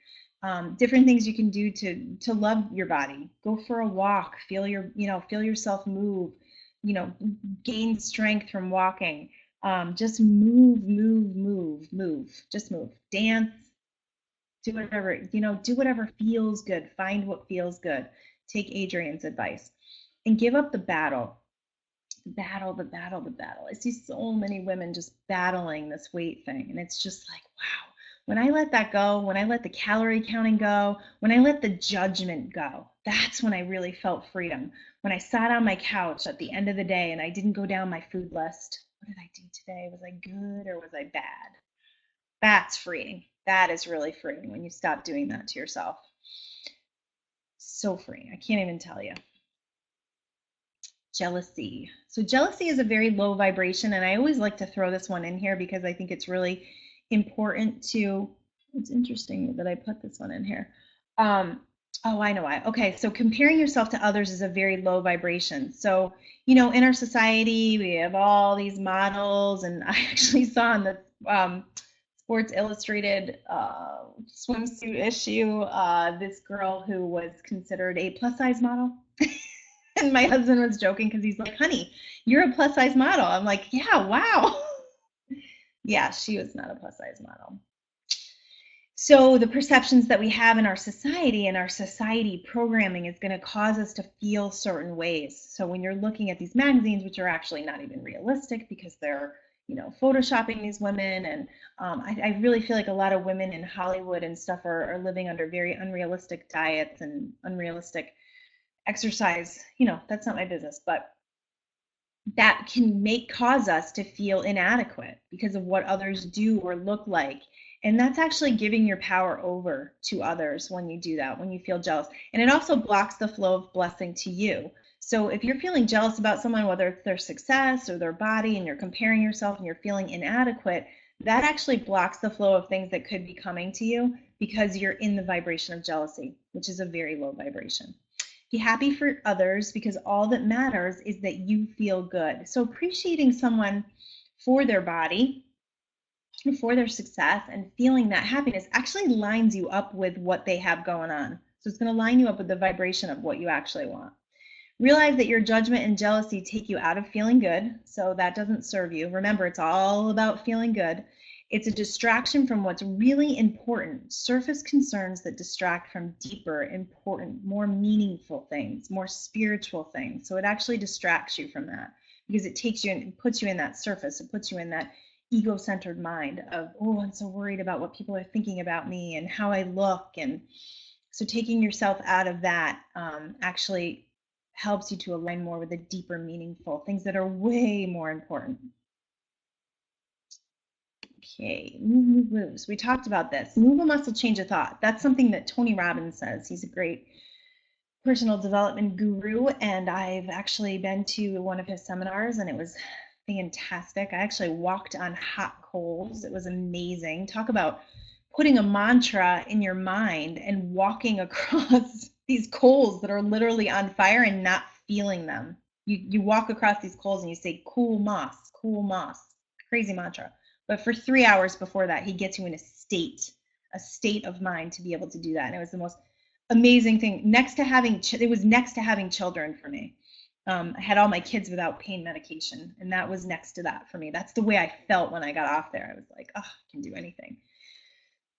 Different things you can do to love your body. Go for a walk. Feel yourself move. Gain strength from walking. Just move, move, move, move. Just move. Dance. Do whatever feels good. Find what feels good. Take Adrienne's advice and give up the battle. The battle, the battle, the battle. I see so many women just battling this weight thing, and it's just like, wow. When I let that go, when I let the calorie counting go, when I let the judgment go, that's when I really felt freedom. When I sat on my couch at the end of the day and I didn't go down my food list. What did I do today? Was I good or was I bad? That's freeing. That is really freeing when you stop doing that to yourself. So freeing. I can't even tell you. Jealousy. So jealousy is a very low vibration, and I always like to throw this one in here because I think it's really important to. It's interesting that I put this one in here. Oh, I know why. Okay, so comparing yourself to others is a very low vibration. So, in our society, we have all these models, and I actually saw in the Sports Illustrated swimsuit issue this girl who was considered a plus size model. And my husband was joking because he's like, honey, you're a plus size model. I'm like, yeah, wow. Yeah, she was not a plus size model. So the perceptions that we have in our society and our society programming is going to cause us to feel certain ways. So when you're looking at these magazines, which are actually not even realistic because they're, photoshopping these women. And I really feel like a lot of women in Hollywood and stuff are living under very unrealistic diets and unrealistic exercise. That's not my business, but that can cause us to feel inadequate because of what others do or look like. And that's actually giving your power over to others when you do that, when you feel jealous. And it also blocks the flow of blessing to you. So if you're feeling jealous about someone, whether it's their success or their body, and you're comparing yourself and you're feeling inadequate, that actually blocks the flow of things that could be coming to you because you're in the vibration of jealousy, which is a very low vibration. Be happy for others because all that matters is that you feel good. So appreciating someone for their body, for their success, and feeling that happiness actually lines you up with what they have going on. So it's going to line you up with the vibration of what you actually want. Realize that your judgment and jealousy take you out of feeling good, so that doesn't serve you. Remember, it's all about feeling good. It's a distraction from what's really important, surface concerns that distract from deeper, important, more meaningful things, more spiritual things. So it actually distracts you from that because it takes you and puts you in that surface. It puts you in that ego-centered mind of, oh, I'm so worried about what people are thinking about me and how I look. And so taking yourself out of that actually helps you to align more with the deeper, meaningful things that are way more important. Okay, moves. We talked about this. Move a muscle, change a thought. That's something that Tony Robbins says. He's a great personal development guru, and I've actually been to one of his seminars, and it was fantastic. I actually walked on hot coals. It was amazing. Talk about putting a mantra in your mind and walking across these coals that are literally on fire and not feeling them. You walk across these coals and you say, cool moss, crazy mantra. But for 3 hours before that, he gets you in a state of mind to be able to do that. And it was the most amazing thing. It was next to having children for me. I had all my kids without pain medication, and that was next to that for me. That's the way I felt when I got off there. I was like, oh, I can do anything.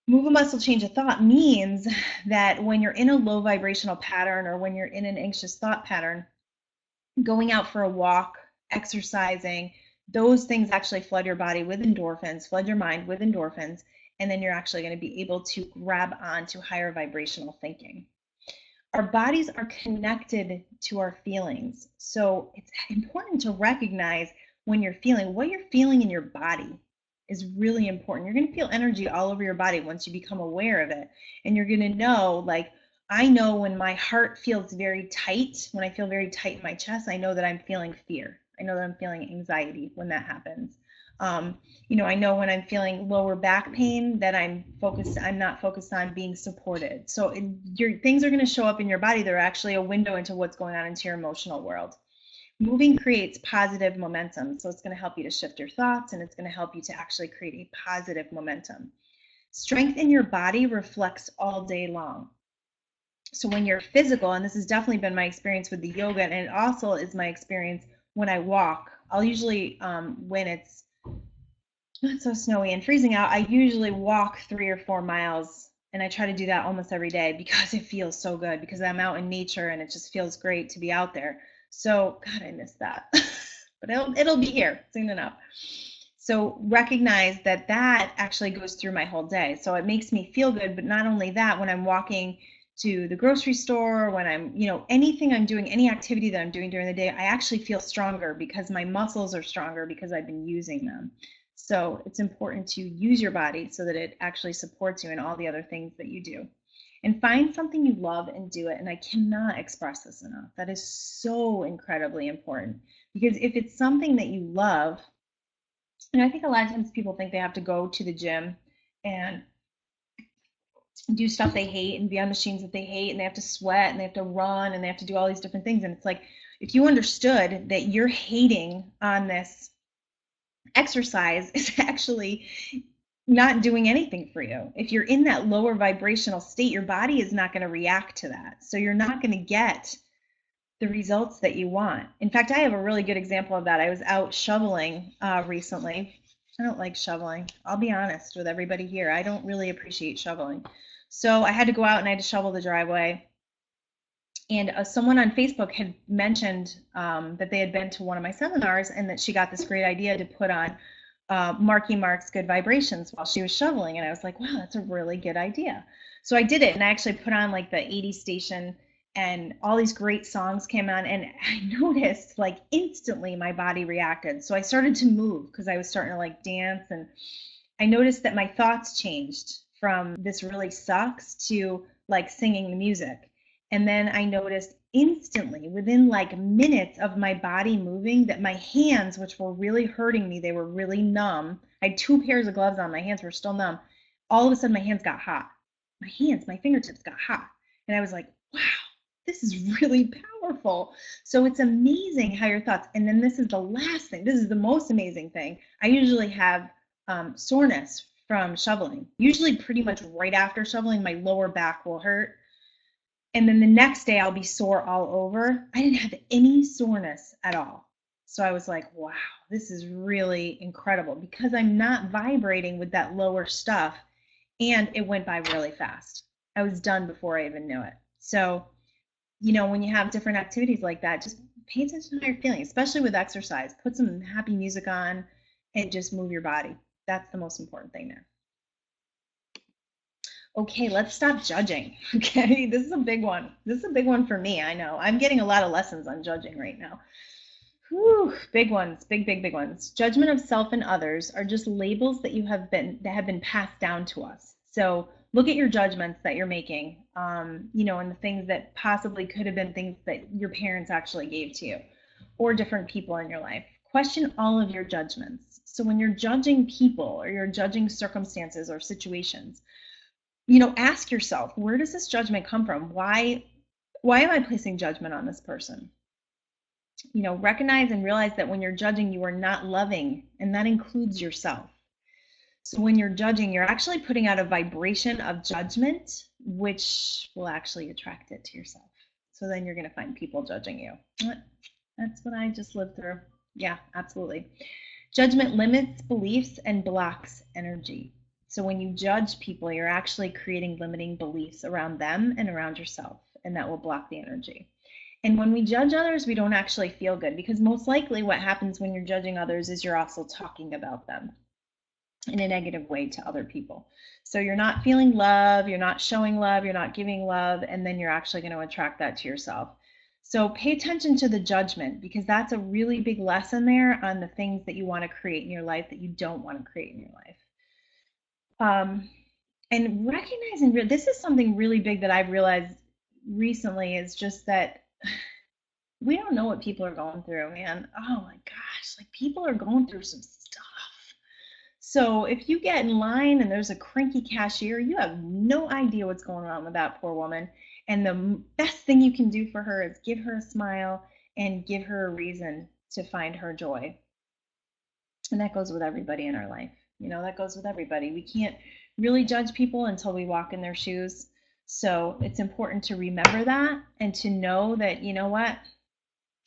Move a muscle, change a thought means that when you're in a low vibrational pattern or when you're in an anxious thought pattern, going out for a walk, exercising, those things actually flood your body with endorphins, flood your mind with endorphins, and then you're actually going to be able to grab on to higher vibrational thinking. Our bodies are connected to our feelings. So it's important to recognize when you're feeling, what you're feeling in your body is really important. You're going to feel energy all over your body once you become aware of it. And you're going to know, like, I know when my heart feels very tight, when I feel very tight in my chest, I know that I'm feeling fear. I know that I'm feeling anxiety when that happens. I know when I'm feeling lower back pain that I'm not focused on being supported. So your things are going to show up in your body. They're actually a window into what's going on into your emotional world. Moving creates positive momentum. So it's going to help you to shift your thoughts, and it's going to help you to actually create a positive momentum. Strength in your body reflects all day long. So when you're physical, and this has definitely been my experience with the yoga, and it also is my experience when I walk, I'll usually, when it's not so snowy and freezing out, I usually walk 3 or 4 miles, and I try to do that almost every day because it feels so good, because I'm out in nature and it just feels great to be out there. So, God, I miss that. But it'll be here soon enough. So recognize that that actually goes through my whole day. So it makes me feel good, but not only that, when I'm walking to the grocery store, when I'm, anything I'm doing, any activity that I'm doing during the day, I actually feel stronger because my muscles are stronger because I've been using them. So it's important to use your body so that it actually supports you in all the other things that you do. And find something you love and do it. And I cannot express this enough. That is so incredibly important, because if it's something that you love, and I think a lot of times people think they have to go to the gym and do stuff they hate and be on machines that they hate, and they have to sweat and they have to run and they have to do all these different things. And it's like, if you understood that you're hating on this exercise is actually not doing anything for you. If you're in that lower vibrational state, your body is not going to react to that. So you're not going to get the results that you want. In fact, I have a really good example of that. I was out shoveling recently. I don't like shoveling. I'll be honest with everybody here. I don't really appreciate shoveling. So I had to go out and I had to shovel the driveway. And someone on Facebook had mentioned that they had been to one of my seminars and that she got this great idea to put on Marky Mark's Good Vibrations while she was shoveling. And I was like, wow, that's a really good idea. So I did it, and I actually put on like the 80s station, and all these great songs came on, and I noticed like instantly my body reacted. So I started to move because I was starting to like dance, and I noticed that my thoughts changed from this really sucks to like singing the music. And then I noticed instantly, within like minutes of my body moving, that my hands, which were really hurting me, they were really numb. I had 2 pairs of gloves on, my hands were still numb. All of a sudden, my hands got hot. My fingertips got hot. And I was like, wow, this is really powerful. So it's amazing how your thoughts, and then this is the last thing, this is the most amazing thing. I usually have soreness from shoveling. Usually pretty much right after shoveling, my lower back will hurt. And then the next day I'll be sore all over. I didn't have any soreness at all. So I was like, wow, this is really incredible, because I'm not vibrating with that lower stuff. And it went by really fast. I was done before I even knew it. So, when you have different activities like that, just pay attention to how you're feeling, especially with exercise. Put some happy music on, and just move your body. That's the most important thing there. Okay, let's stop judging. Okay, this is a big one. This is a big one for me. I know. I'm getting a lot of lessons on judging right now. Whew, big ones, big ones. Judgment of self and others are just labels that have been passed down to us. So look at your judgments that you're making, and the things that possibly could have been things that your parents actually gave to you, or different people in your life. Question all of your judgments. So when you're judging people or you're judging circumstances or situations, ask yourself, where does this judgment come from? Why am I placing judgment on this person? Recognize and realize that when you're judging, you are not loving, and that includes yourself. So when you're judging, you're actually putting out a vibration of judgment, which will actually attract it to yourself. So then you're going to find people judging you. That's what I just lived through. Yeah, absolutely. Judgment limits beliefs and blocks energy. So when you judge people, you're actually creating limiting beliefs around them and around yourself, and that will block the energy. And when we judge others, we don't actually feel good, because most likely what happens when you're judging others is you're also talking about them in a negative way to other people. So you're not feeling love, you're not showing love, you're not giving love, and then you're actually going to attract that to yourself. So pay attention to the judgment, because that's a really big lesson there on the things that you want to create in your life that you don't want to create in your life. And recognizing, this is something really big that I've realized recently, is just that we don't know what people are going through, man. Oh my gosh, like, people are going through some stuff. So if you get in line and there's a cranky cashier, you have no idea what's going on with that poor woman. And the best thing you can do for her is give her a smile and give her a reason to find her joy. And that goes with everybody in our life. That goes with everybody. We can't really judge people until we walk in their shoes. So it's important to remember that, and to know that, you know what,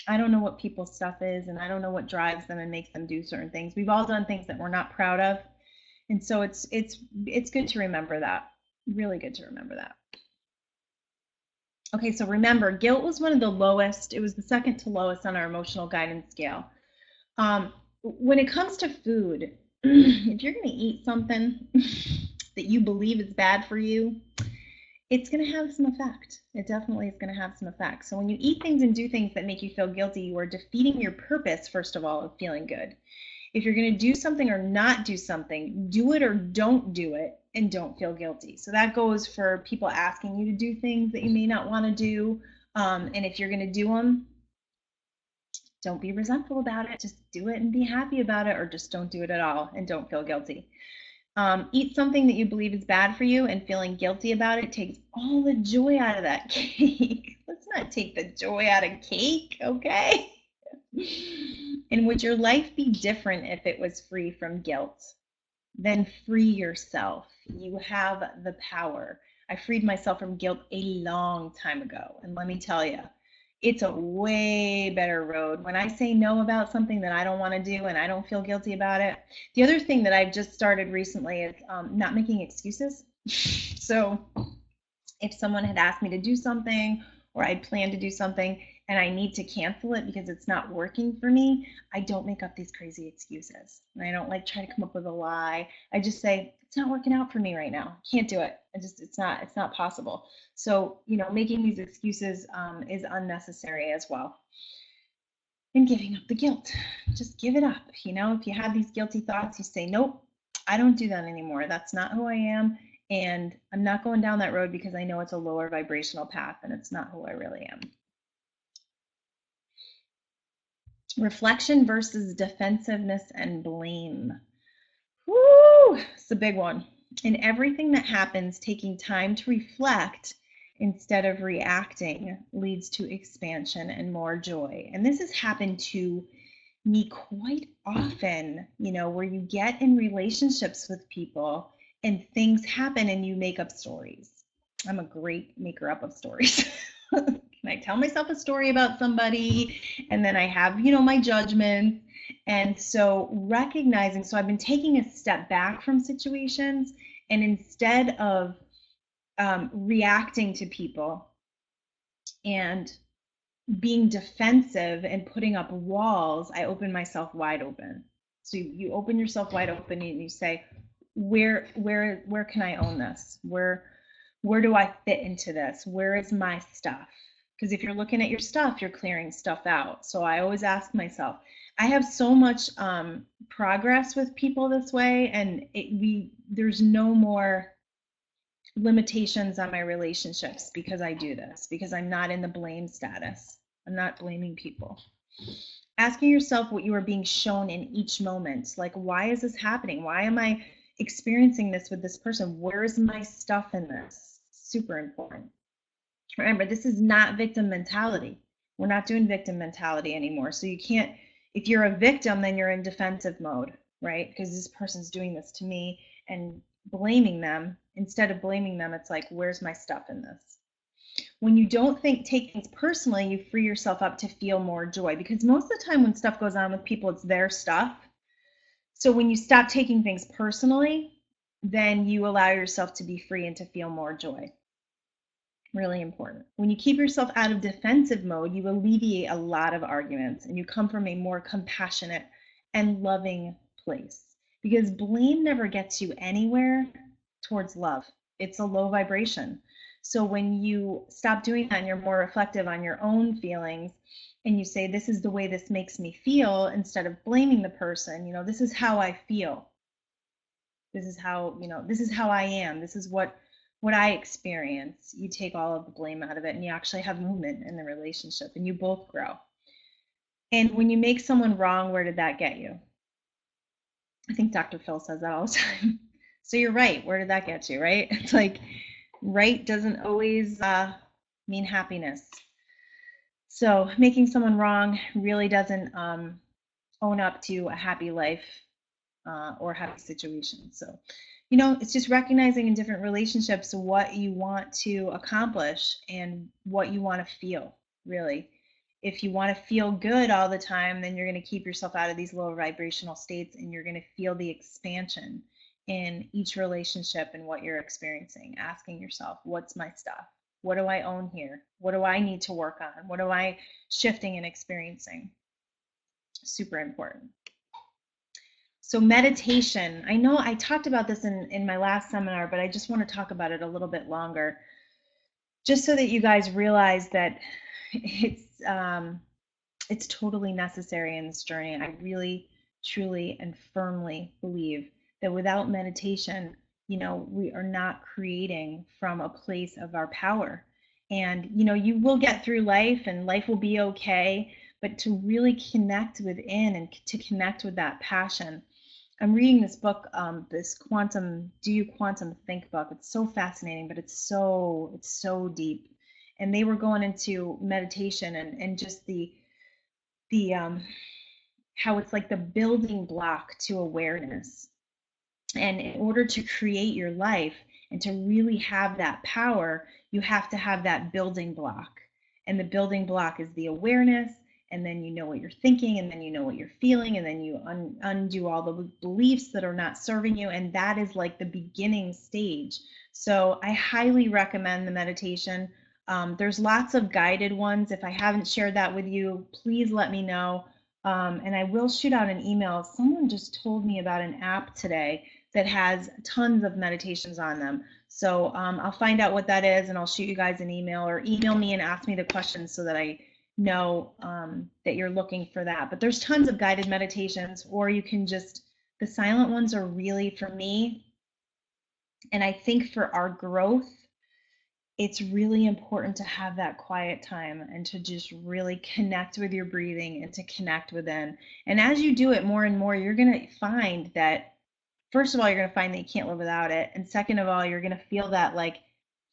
I don't know what people's stuff is, and I don't know what drives them and makes them do certain things. We've all done things that we're not proud of. And so it's good to remember that. Really good to remember that. Okay, so remember, guilt was one of the lowest. It was the second to lowest on our emotional guidance scale. When it comes to food, if you're going to eat something that you believe is bad for you, it's going to have some effect. It definitely is going to have some effect. So when you eat things and do things that make you feel guilty, you are defeating your purpose, first of all, of feeling good. If you're going to do something or not do something, do it or don't do it, and don't feel guilty. So that goes for people asking you to do things that you may not want to do. And if you're going to do them, don't be resentful about it. Just do it and be happy about it, or just don't do it at all and don't feel guilty. Eat something that you believe is bad for you, and feeling guilty about it takes all the joy out of that cake. Let's not take the joy out of cake, okay? And would your life be different if it was free from guilt? Then free yourself. You have the power. I freed myself from guilt a long time ago. And let me tell you, it's a way better road. When I say no about something that I don't want to do and I don't feel guilty about it. The other thing that I've just started recently is not making excuses. So if someone had asked me to do something, or I'd planned to do something, and I need to cancel it because it's not working for me, I don't make up these crazy excuses. And I don't try to come up with a lie. I just say, it's not working out for me right now. Can't do it. It's not possible. So, making these excuses is unnecessary as well. And giving up the guilt. Just give it up. If you have these guilty thoughts, you say, nope, I don't do that anymore. That's not who I am. And I'm not going down that road because I know it's a lower vibrational path and it's not who I really am. Reflection versus defensiveness and blame. Woo! It's a big one. In everything that happens, taking time to reflect instead of reacting leads to expansion and more joy. And this has happened to me quite often, where you get in relationships with people and things happen and you make up stories. I'm a great maker up of stories. I tell myself a story about somebody, and then I have, my judgment. And so recognizing, so I've been taking a step back from situations, and instead of reacting to people and being defensive and putting up walls, I open myself wide open. So you open yourself wide open and you say, where can I own this? Where do I fit into this? Where is my stuff? Because if you're looking at your stuff, you're clearing stuff out. So I always ask myself, I have so much progress with people this way, and there's no more limitations on my relationships because I do this, because I'm not in the blame status. I'm not blaming people. Asking yourself what you are being shown in each moment. Like, why is this happening? Why am I experiencing this with this person? Where is my stuff in this? Super important. Remember, this is not victim mentality. We're not doing victim mentality anymore. So you can't, if you're a victim, then you're in defensive mode, right? Because this person's doing this to me, and blaming them. Instead of blaming them, it's like, where's my stuff in this? When you don't take things personally, you free yourself up to feel more joy, because most of the time when stuff goes on with people, it's their stuff. So when you stop taking things personally, then you allow yourself to be free and to feel more joy. Really important. When you keep yourself out of defensive mode, you alleviate a lot of arguments and you come from a more compassionate and loving place, because blame never gets you anywhere towards love. It's a low vibration. So when you stop doing that and you're more reflective on your own feelings, and you say, this is the way this makes me feel, instead of blaming the person, this is how I feel. This is how, this is how I am. This is what I experience. You take all of the blame out of it, and you actually have movement in the relationship, and you both grow. And when you make someone wrong, where did that get you? I think Dr. Phil says that all the time. So you're right. Where did that get you, right? It's like, right doesn't always mean happiness. So making someone wrong really doesn't own up to a happy life or happy situation. So, it's just recognizing in different relationships what you want to accomplish and what you want to feel, really. If you want to feel good all the time, then you're going to keep yourself out of these lower vibrational states, and you're going to feel the expansion in each relationship and what you're experiencing. Asking yourself, what's my stuff? What do I own here? What do I need to work on? What am I shifting and experiencing? Super important. So meditation, I know I talked about this in my last seminar, but I just want to talk about it a little bit longer, just so that you guys realize that it's totally necessary in this journey. I really, truly, and firmly believe that without meditation, we are not creating from a place of our power. And, you will get through life and life will be okay, but to really connect within and to connect with that passion. I'm reading this book, this Do You Quantum Think book. It's so fascinating, but it's so deep. And they were going into meditation and just the how it's like the building block to awareness. And in order to create your life and to really have that power, you have to have that building block. And the building block is the awareness, and then you know what you're thinking, and then you know what you're feeling, and then you undo all the beliefs that are not serving you, and that is like the beginning stage. So I highly recommend the meditation. There's lots of guided ones. If I haven't shared that with you, please let me know, and I will shoot out an email. Someone just told me about an app today that has tons of meditations on them. So I'll find out what that is, and I'll shoot you guys an email, or email me and ask me the questions so that I know that you're looking for that. But there's tons of guided meditations, or you can the silent ones are really for me. And I think for our growth, it's really important to have that quiet time and to just really connect with your breathing and to connect within. And as you do it more and more, you're going to find that, first of all, you're going to find that you can't live without it. And second of all, you're going to feel that, like,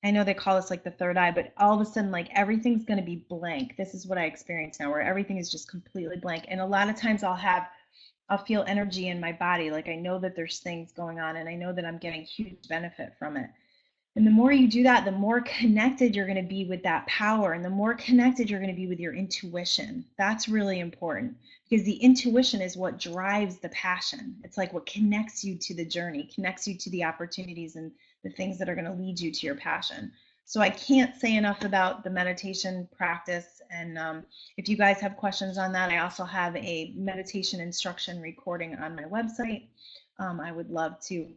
I know they call this like the third eye, but all of a sudden, like, everything's going to be blank. This is what I experience now, where everything is just completely blank. And a lot of times I'll feel energy in my body. Like, I know that there's things going on, and I know that I'm getting huge benefit from it. And the more you do that, the more connected you're going to be with that power, and the more connected you're going to be with your intuition. That's really important, because the intuition is what drives the passion. It's like what connects you to the journey, connects you to the opportunities and the things that are going to lead you to your passion. So I can't say enough about the meditation practice. And if you guys have questions on that, I also have a meditation instruction recording on my website. I would love to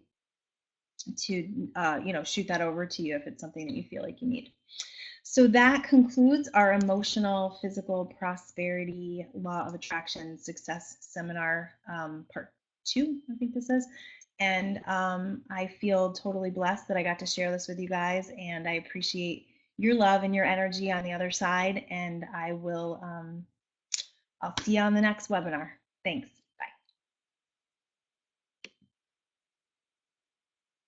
shoot that over to you if it's something that you feel like you need. So that concludes our emotional, physical prosperity, law of attraction, success seminar, part 2, I think this is. And I feel totally blessed that I got to share this with you guys, and I appreciate your love and your energy on the other side. And I'll see you on the next webinar. Thanks.